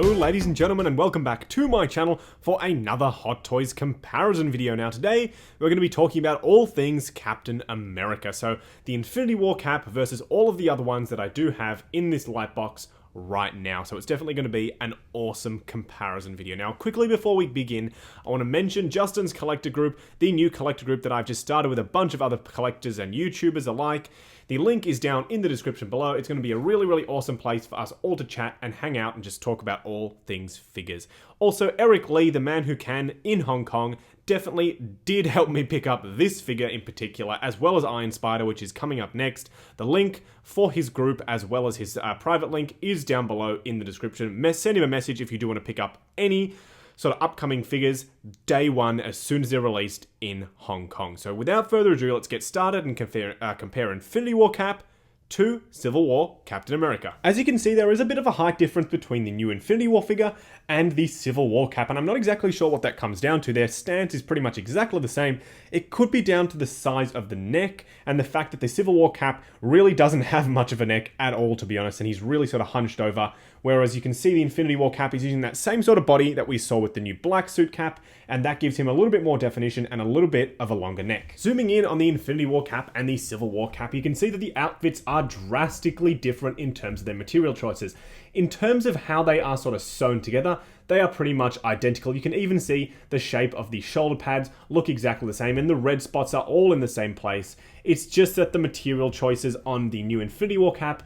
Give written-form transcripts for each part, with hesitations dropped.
Hello ladies and gentlemen, and welcome back to my channel for another Hot Toys comparison video. Now today we're going to be talking about all things Captain America, so the Infinity War cap versus all of the other ones that I do have in this light box right now. So it's definitely going to be an awesome comparison video. Now quickly before we begin, I want to mention Justin's collector group, the new collector group that I've just started with a bunch of other collectors and YouTubers alike. The link is down in the description below. It's going to be a really awesome place for us all to chat and hang out and just talk about all things figures. Also, Eric Lee, the man who can, in Hong Kong, definitely did help me pick up this figure in particular, as well as Iron Spider, which is coming up next. The link for his group, as well as his private link, is down below in the description. Send him a message if you do want to pick up any sort of upcoming figures day one as soon as they're released in Hong Kong. So without further ado, let's get started and compare Infinity War cap to Civil War Captain America. As you can see, there is a bit of a height difference between the new Infinity War figure and the Civil War cap, and I'm not exactly sure what that comes down to. Their stance is pretty much exactly the same. It could be down to the size of the neck and the fact that the Civil War cap really doesn't have much of a neck at all, to be honest, and he's really sort of hunched over, whereas you can see the Infinity War cap is using that same sort of body that we saw with the new black suit cap, and that gives him a little bit more definition and a little bit of a longer neck. Zooming in on the Infinity War cap and the Civil War cap, you can see that the outfits are drastically different in terms of their material choices. In terms of how they are sort of sewn together, they are pretty much identical. You can even see the shape of the shoulder pads look exactly the same, and the red spots are all in the same place. It's just that the material choices on the new Infinity War cap,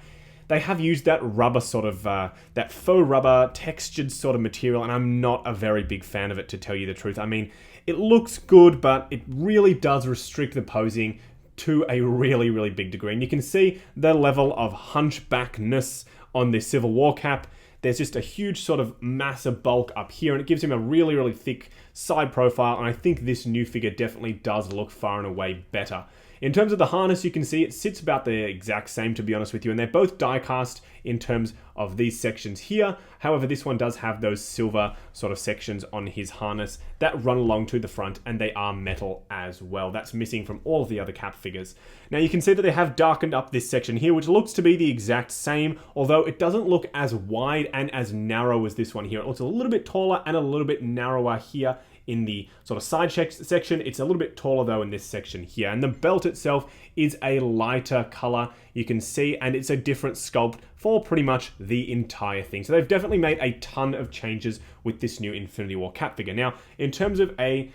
they have used that rubber sort of, that faux rubber textured sort of material, and I'm not a very big fan of it, to tell you the truth. I mean, it looks good, but it really does restrict the posing to a really big degree. And you can see the level of hunchbackness on the Civil War cap. There's just a huge sort of massive bulk up here, and it gives him a really thick side profile, and I think this new figure definitely does look far and away better. In terms of the harness, you can see it sits about the exact same, to be honest with you, and they're both die cast in terms of these sections here. However, this one does have those silver sort of sections on his harness that run along to the front, and they are metal as well. That's missing from all of the other cap figures. Now you can see that they have darkened up this section here, which looks to be the exact same, although it doesn't look as wide and as narrow as this one here. It looks a little bit taller and a little bit narrower here in the sort of side section. It's a little bit taller though in this section here, and the belt itself is a lighter color, you can see, and it's a different sculpt for pretty much the entire thing. So they've definitely made a ton of changes with this new Infinity War cap figure. Now, in terms of a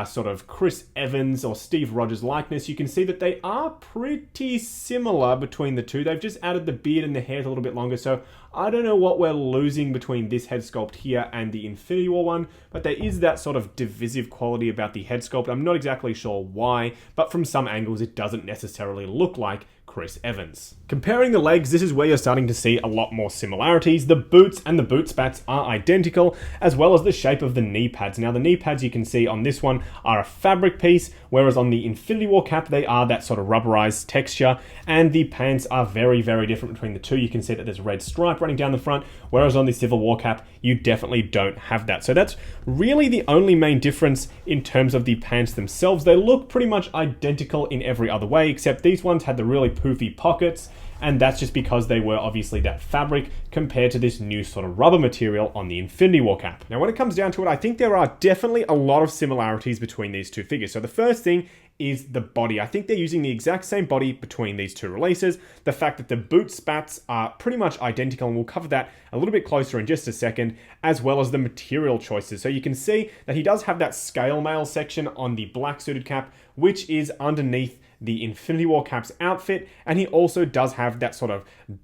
sort of Chris Evans or Steve Rogers likeness, you can see that they are pretty similar between the two. They've just added the beard and the hair a little bit longer, so I don't know what we're losing between this head sculpt here and the Infinity War one, but there is that sort of divisive quality about the head sculpt. I'm not exactly sure why, but from some angles it doesn't necessarily look like Chris Evans. Comparing the legs, this is where you're starting to see a lot more similarities. The boots and the boot spats are identical, as well as the shape of the knee pads. Now the knee pads you can see on this one are a fabric piece, whereas on the Infinity War cap they are that sort of rubberized texture, and the pants are very different between the two. You can see that there's a red stripe running down the front, whereas on the Civil War cap you definitely don't have that. So that's really the only main difference in terms of the pants themselves. They look pretty much identical in every other way, except these ones had the really poofy pockets, and that's just because they were obviously that fabric compared to this new sort of rubber material on the Infinity War cap. Now when it comes down to it, I think there are definitely a lot of similarities between these two figures. So the first thing is the body. I think they're using the exact same body between these two releases. The fact that the boot spats are pretty much identical, and we'll cover that a little bit closer in just a second, as well as the material choices. So you can see that he does have that scale mail section on the black suited cap, which is underneath the Infinity War cap's outfit, and he also does have that sort of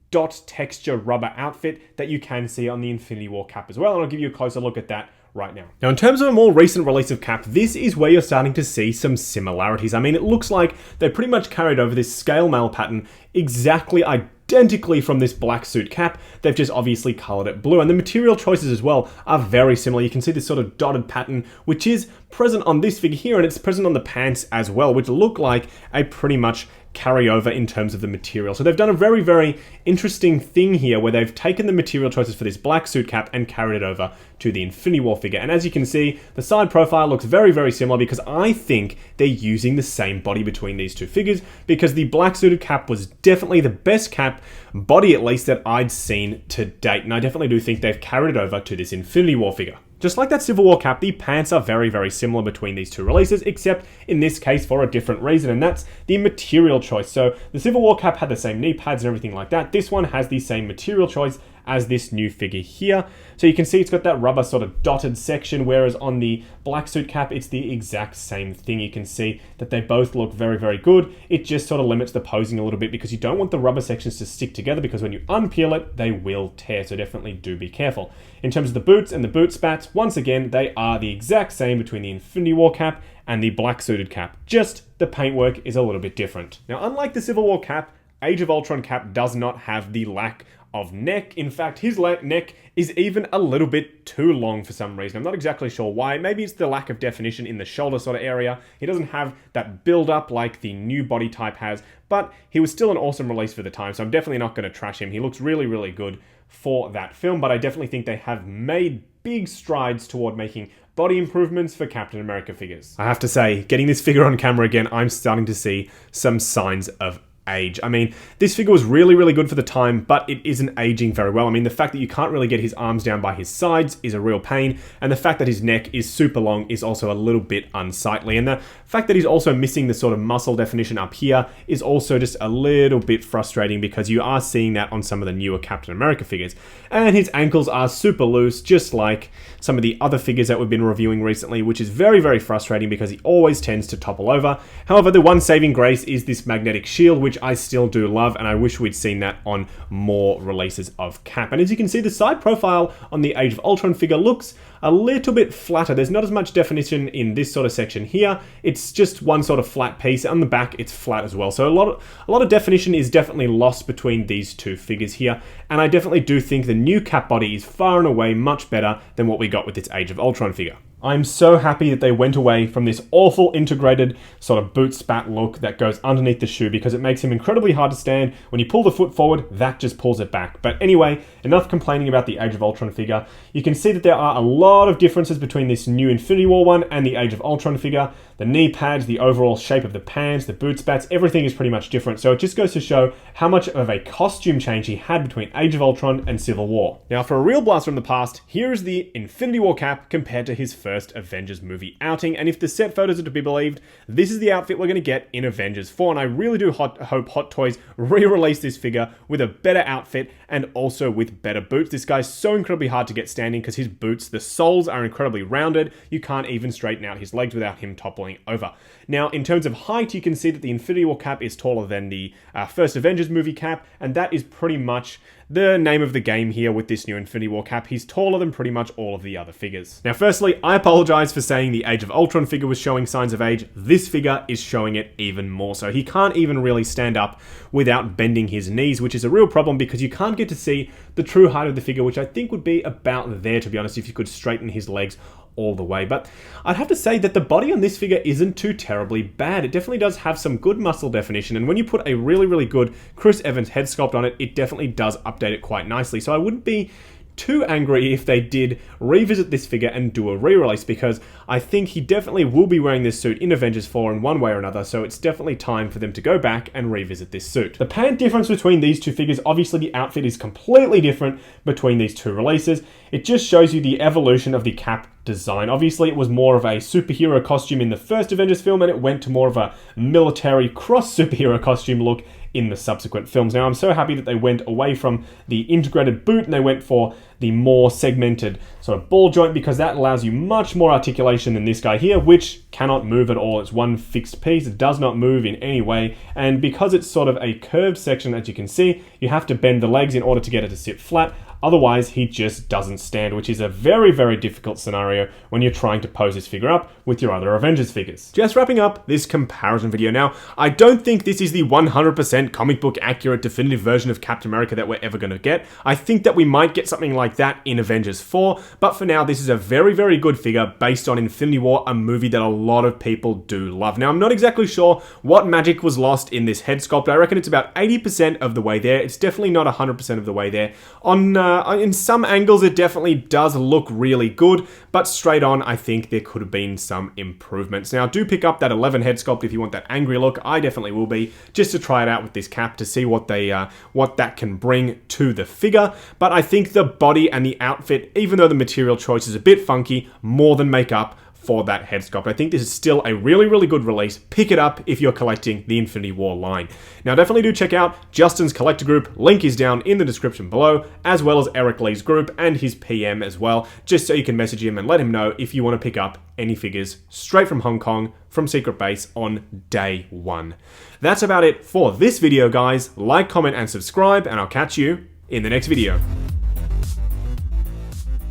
dot texture rubber outfit that you can see on the Infinity War cap as well, and I'll give you a closer look at that right now. Now, in terms of a more recent release of cap, this is where you're starting to see some similarities. I mean, it looks like they pretty much carried over this scale mail pattern exactly identically from this black suit cap. They've just obviously colored it blue, and the material choices as well are very similar. You can see this sort of dotted pattern, which is present on this figure here, and it's present on the pants as well, which look like a pretty much carry over in terms of the material. So they've done a very, very interesting thing here where they've taken the material choices for this black suit cap and carried it over to the Infinity War figure. And as you can see, the side profile looks very, very similar because I think they're using the same body between these two figures, because the black suited cap was definitely the best cap, body at least, that I'd seen to date. And I definitely do think they've carried it over to this Infinity War figure. Just like that Civil War cap, the pants are very, very similar between these two releases, except in this case for a different reason, and that's the material choice. So the Civil War cap had the same knee pads and everything like that. This one has the same material choice as this new figure here. So you can see it's got that rubber sort of dotted section, whereas on the black suit cap, it's the exact same thing. You can see that they both look very, very good. It just sort of limits the posing a little bit because you don't want the rubber sections to stick together, because when you unpeel it, they will tear. So definitely do be careful. In terms of the boots and the boot spats, once again, they are the exact same between the Infinity War cap and the black suited cap. Just the paintwork is a little bit different. Now, unlike the Civil War cap, Age of Ultron cap does not have the lack of neck. In fact, his neck is even a little bit too long for some reason. I'm not exactly sure why. Maybe it's the lack of definition in the shoulder sort of area. He doesn't have that build up like the new body type has, but he was still an awesome release for the time, so I'm definitely not going to trash him. He looks really, really good for that film, but I definitely think they have made big strides toward making body improvements for Captain America figures. I have to say, getting this figure on camera again, I'm starting to see some signs of age. I mean, this figure was really, really good for the time, but it isn't aging very well. I mean, the fact that you can't really get his arms down by his sides is a real pain, and the fact that his neck is super long is also a little bit unsightly, and the fact that he's also missing the sort of muscle definition up here is also just a little bit frustrating, because you are seeing that on some of the newer Captain America figures. And his ankles are super loose, just like some of the other figures that we've been reviewing recently, which is very, very frustrating because he always tends to topple over. However, the one saving grace is this magnetic shield, which I still do love, and I wish we'd seen that on more releases of Cap. And as you can see, the side profile on the Age of Ultron figure looks a little bit flatter. There's not as much definition in this sort of section here. It's just one sort of flat piece. On the back, it's flat as well. So a lot of definition is definitely lost between these two figures here. And I definitely do think the new Cap body is far and away much better than what we got with this Age of Ultron figure. I'm so happy that they went away from this awful integrated sort of boot spat look that goes underneath the shoe, because it makes him incredibly hard to stand. When you pull the foot forward, that just pulls it back. But anyway, enough complaining about the Age of Ultron figure. You can see that there are a lot of differences between this new Infinity War one and the Age of Ultron figure. The knee pads, the overall shape of the pants, the boot spats, everything is pretty much different. So it just goes to show how much of a costume change he had between Age of Ultron and Civil War. Now, for a real blast from the past, here is the Infinity War Cap compared to his first Avengers movie outing. And if the set photos are to be believed, this is the outfit we're going to get in Avengers 4. And I really do hope Hot Toys re-release this figure with a better outfit and also with better boots. This guy's so incredibly hard to get standing because his boots, the soles are incredibly rounded. You can't even straighten out his legs without him toppling over. Now, in terms of height, you can see that the Infinity War Cap is taller than the first Avengers movie cap, and that is pretty much the name of the game here with this new Infinity War Cap. He's taller than pretty much all of the other figures. Now, firstly, I apologize for saying the Age of Ultron figure was showing signs of age. This figure is showing it even more so. He can't even really stand up without bending his knees, which is a real problem because you can't get to see the true height of the figure, which I think would be about there, to be honest, if you could straighten his legs all the way. But I'd have to say that the body on this figure isn't too terribly bad. It definitely does have some good muscle definition, and when you put a really, really good Chris Evans head sculpt on it, it definitely does update it quite nicely. So I wouldn't be too angry if they did revisit this figure and do a re-release, because I think he definitely will be wearing this suit in Avengers 4 in one way or another, so it's definitely time for them to go back and revisit this suit. The pant difference between these two figures, obviously the outfit is completely different between these two releases. It just shows you the evolution of the Cap design. Obviously, it was more of a superhero costume in the first Avengers film, and it went to more of a military cross superhero costume look in the subsequent films. Now, I'm so happy that they went away from the integrated boot and they went for the more segmented sort of ball joint, because that allows you much more articulation than this guy here, which cannot move at all. It's one fixed piece. It does not move in any way. And because it's sort of a curved section, as you can see, you have to bend the legs in order to get it to sit flat. Otherwise, he just doesn't stand, which is a very, very difficult scenario when you're trying to pose this figure up with your other Avengers figures. Just wrapping up this comparison video now, I don't think this is the 100% comic book accurate definitive version of Captain America that we're ever going to get. I think that we might get something like that in Avengers 4, but for now, this is a very, very good figure based on Infinity War, a movie that a lot of people do love. Now, I'm not exactly sure what magic was lost in this head sculpt. I reckon it's about 80% of the way there. It's definitely not 100% of the way there. In some angles, it definitely does look really good, but straight on, I think there could have been some improvements. Now, do pick up that 11 head sculpt if you want that angry look. I definitely will be, just to try it out with this cap to see what that can bring to the figure. But I think the body and the outfit, even though the material choice is a bit funky, more than make up for that head sculpt. I think this is still a really, really good release. Pick it up if you're collecting the Infinity War line. Now, definitely do check out Justin's collector group. Link is down in the description below, as well as Eric Lee's group and his PM as well, just so you can message him and let him know if you want to pick up any figures straight from Hong Kong from Secret Base on day one. That's about it for this video, guys. Like, comment, and subscribe, and I'll catch you in the next video.